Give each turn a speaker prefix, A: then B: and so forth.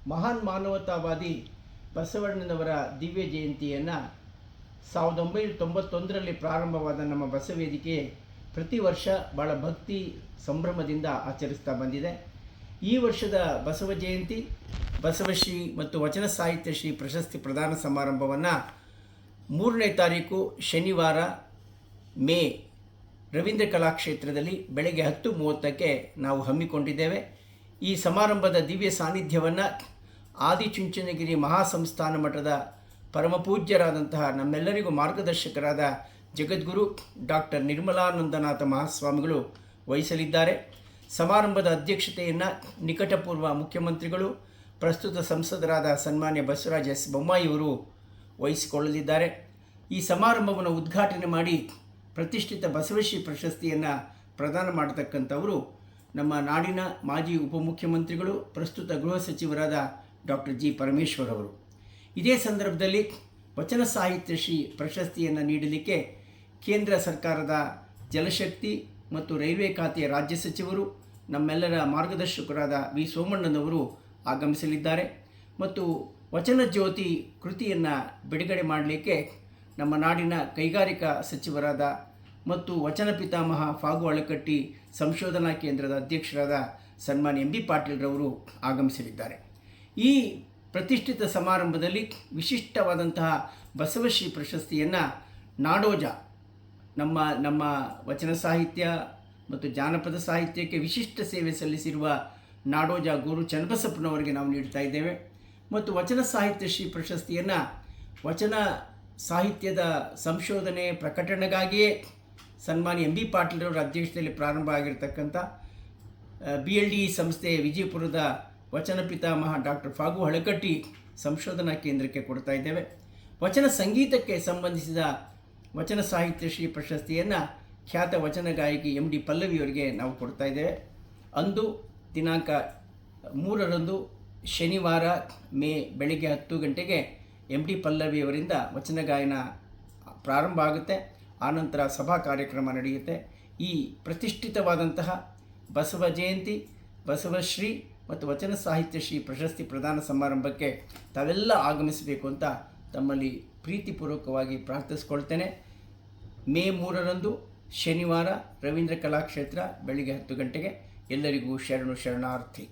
A: ಮಹಾನ್ ಮಾನವತಾವಾದಿ ಬಸವಣ್ಣನವರ ದಿವ್ಯ ಜಯಂತಿಯನ್ನು 1991ರಲ್ಲಿ ಪ್ರಾರಂಭವಾದ ನಮ್ಮ ಬಸವೇದಿಕೆ ಪ್ರತಿ ವರ್ಷ ಭಾಳ ಭಕ್ತಿ ಸಂಭ್ರಮದಿಂದ ಆಚರಿಸ್ತಾ ಬಂದಿದೆ. ಈ ವರ್ಷದ ಬಸವ ಜಯಂತಿ ಬಸವಶ್ರೀ ಮತ್ತು ವಚನ ಸಾಹಿತ್ಯ ಶ್ರೀ ಪ್ರಶಸ್ತಿ ಪ್ರದಾನ ಸಮಾರಂಭವನ್ನು 3ನೇ ತಾರೀಕು ಶನಿವಾರ ಮೇ ರವೀಂದ್ರ ಕಲಾಕ್ಷೇತ್ರದಲ್ಲಿ ಬೆಳಗ್ಗೆ 10:30ಕ್ಕೆ ನಾವು ಹಮ್ಮಿಕೊಂಡಿದ್ದೇವೆ. ಈ ಸಮಾರಂಭದ ದಿವ್ಯ ಸಾನ್ನಿಧ್ಯವನ್ನು ಆದಿಚುಂಚನಗಿರಿ ಮಹಾಸಂಸ್ಥಾನ ಮಠದ ಪರಮಪೂಜ್ಯರಾದಂತಹ ನಮ್ಮೆಲ್ಲರಿಗೂ ಮಾರ್ಗದರ್ಶಕರಾದ ಜಗದ್ಗುರು ಡಾಕ್ಟರ್ ನಿರ್ಮಲಾನಂದನಾಥ ಮಹಾಸ್ವಾಮಿಗಳು ವಹಿಸಲಿದ್ದಾರೆ. ಸಮಾರಂಭದ ಅಧ್ಯಕ್ಷತೆಯನ್ನು ನಿಕಟಪೂರ್ವ ಮುಖ್ಯಮಂತ್ರಿಗಳು ಪ್ರಸ್ತುತ ಸಂಸದರಾದ ಸನ್ಮಾನ್ಯ ಬಸವರಾಜ ಎಸ್ ಬೊಮ್ಮಾಯಿಯವರು ವಹಿಸಿಕೊಳ್ಳಲಿದ್ದಾರೆ. ಈ ಸಮಾರಂಭವನ್ನು ಉದ್ಘಾಟನೆ ಮಾಡಿ ಪ್ರತಿಷ್ಠಿತ ಬಸವಶ್ರೀ ಪ್ರಶಸ್ತಿಯನ್ನು ಪ್ರದಾನ ಮಾಡತಕ್ಕಂಥವರು ನಮ್ಮ ನಾಡಿನ ಮಾಜಿ ಉಪಮುಖ್ಯಮಂತ್ರಿಗಳು ಪ್ರಸ್ತುತ ಗೃಹ ಸಚಿವರಾದ ಡಾಕ್ಟರ್ ಜಿ ಪರಮೇಶ್ವರ್ ಅವರು. ಇದೇ ಸಂದರ್ಭದಲ್ಲಿ ವಚನ ಸಾಹಿತ್ಯ ಶ್ರೀ ಪ್ರಶಸ್ತಿಯನ್ನು ನೀಡಲಿಕ್ಕೆ ಕೇಂದ್ರ ಸರ್ಕಾರದ ಜಲಶಕ್ತಿ ಮತ್ತು ರೈಲ್ವೆ ಖಾತೆಯ ರಾಜ್ಯ ಸಚಿವರು ನಮ್ಮೆಲ್ಲರ ಮಾರ್ಗದರ್ಶಕರಾದ ವಿ ಸೋಮಣ್ಣನವರು ಆಗಮಿಸಲಿದ್ದಾರೆ. ಮತ್ತು ವಚನ ಜ್ಯೋತಿ ಕೃತಿಯನ್ನು ಬಿಡುಗಡೆ ಮಾಡಲಿಕ್ಕೆ ನಮ್ಮ ನಾಡಿನ ಕೈಗಾರಿಕಾ ಸಚಿವರಾದ ಮತ್ತು ವಚನ ಪಿತಾಮಹ ಫಾಗು ಅಳಕಟ್ಟಿ ಸಂಶೋಧನಾ ಕೇಂದ್ರದ ಅಧ್ಯಕ್ಷರಾದ ಸನ್ಮಾನ್ಯ ಎಂ ಬಿ ಪಾಟೀಲ್ರವರು ಆಗಮಿಸಲಿದ್ದಾರೆ. ಈ ಪ್ರತಿಷ್ಠಿತ ಸಮಾರಂಭದಲ್ಲಿ ವಿಶಿಷ್ಟವಾದಂತಹ ಬಸವಶ್ರೀ ಪ್ರಶಸ್ತಿಯನ್ನು ನಾಡೋಜ ನಮ್ಮ ವಚನ ಸಾಹಿತ್ಯ ಮತ್ತು ಜಾನಪದ ಸಾಹಿತ್ಯಕ್ಕೆ ವಿಶಿಷ್ಟ ಸೇವೆ ಸಲ್ಲಿಸಿರುವ ನಾಡೋಜ ಗುರು ಚನ್ನಬಸಪ್ಪನವರಿಗೆ ನಾವು ನೀಡ್ತಾ ಇದ್ದೇವೆ. ಮತ್ತು ವಚನ ಸಾಹಿತ್ಯ ಶ್ರೀ ಪ್ರಶಸ್ತಿಯನ್ನು ವಚನ ಸಾಹಿತ್ಯದ ಸಂಶೋಧನೆ ಪ್ರಕಟಣೆಗಾಗಿಯೇ ಸನ್ಮಾನ್ಯ ಎಂ ಬಿ ಪಾಟೀಲ್ರವರ ಅಧ್ಯಕ್ಷತೆಯಲ್ಲಿ ಪ್ರಾರಂಭ ಆಗಿರತಕ್ಕಂಥ BLDE ಸಂಸ್ಥೆ ವಿಜಯಪುರದ ವಚನ ಪಿತಾಮಹ ಡಾಕ್ಟರ್ ಫಾಗು ಅಳಕಟ್ಟಿ ಸಂಶೋಧನಾ ಕೇಂದ್ರಕ್ಕೆ ಕೊಡ್ತಾ ಇದ್ದೇವೆ. ವಚನ ಸಂಗೀತಕ್ಕೆ ಸಂಬಂಧಿಸಿದ ವಚನ ಸಾಹಿತ್ಯ ಶ್ರೀ ಪ್ರಶಸ್ತಿಯನ್ನು ಖ್ಯಾತ ವಚನ ಗಾಯಕಿ MD ಪಲ್ಲವಿಯವರಿಗೆ ನಾವು ಕೊಡ್ತಾ ಇದ್ದೇವೆ. ಅಂದು ದಿನಾಂಕ 3ರಂದು ಶನಿವಾರ ಮೇ ಬೆಳಗ್ಗೆ 10 ಗಂಟೆಗೆ MD ಪಲ್ಲವಿಯವರಿಂದ ವಚನ ಗಾಯನ ಪ್ರಾರಂಭ ಆಗುತ್ತೆ. ಆನಂತರ ಸಭಾ ಕಾರ್ಯಕ್ರಮ ನಡೆಯುತ್ತೆ. ಈ ಪ್ರತಿಷ್ಠಿತವಾದಂತಹ ಬಸವ ಜಯಂತಿ, ಬಸವಶ್ರೀ ಮತ್ತು ವಚನ ಸಾಹಿತ್ಯ ಶ್ರೀ ಪ್ರಶಸ್ತಿ ಪ್ರದಾನ ಸಮಾರಂಭಕ್ಕೆ ತಾವೆಲ್ಲ ಆಗಮಿಸಬೇಕು ಅಂತ ತಮ್ಮಲ್ಲಿ ಪ್ರೀತಿಪೂರ್ವಕವಾಗಿ ಪ್ರಾರ್ಥಿಸ್ಕೊಳ್ತೇನೆ. ಮೇ 3ರಂದು ಶನಿವಾರ ರವೀಂದ್ರ ಕಲಾಕ್ಷೇತ್ರ ಬೆಳಿಗ್ಗೆ 10 ಗಂಟೆಗೆ. ಎಲ್ಲರಿಗೂ ಶರಣಾರ್ಥಿ.